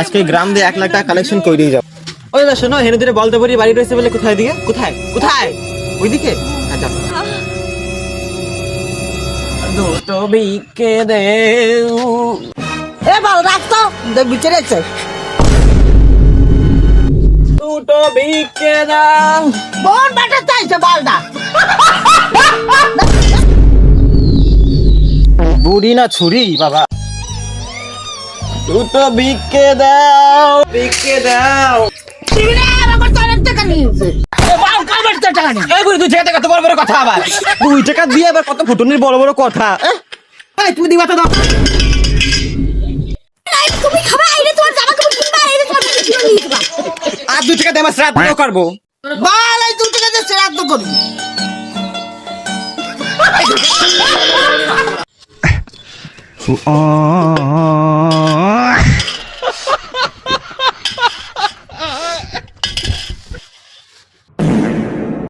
আজকে গ্রাম দিয়ে 1 লাখ টাকা কালেকশন করে যাও। ওই দাদা শোনো, হেনুদের বলদেবরি বাড়ি রয়েছে বলে কোথায় দিকে? কোথায় কোথায়? ওইদিকে? আচ্ছা, দুটো বিকে দেও। এ বল রাখতো বিচারে আছে দুটো বিকে দাও। বোন বাটা চাইছে বলদা বুড়ি না ছুরি বাবা? দুটো বিকে দাও, বিকে দাও। টিভিরে আমার তো অনেক টাকা নিয়েছে বাল কামের টাকা নেই এই বুড়ি, 2 টাকা কত বড় বড় কথা আবার? 2 টাকা দিয়ে আবার কত ফুটুনির বড় বড় কথা? এই তুমি দিবা তো দাও। তুমি খাবা আইরে তোমার জামা কাপড় কিনবা আইরে তোমার কিছু নিয়ে দিবা আর 2 টাকা দিয়ে আমার শ্রাদ্ধ করবো। বাল এই 2 টাকা দিয়ে শ্রাদ্ধ করবি Oh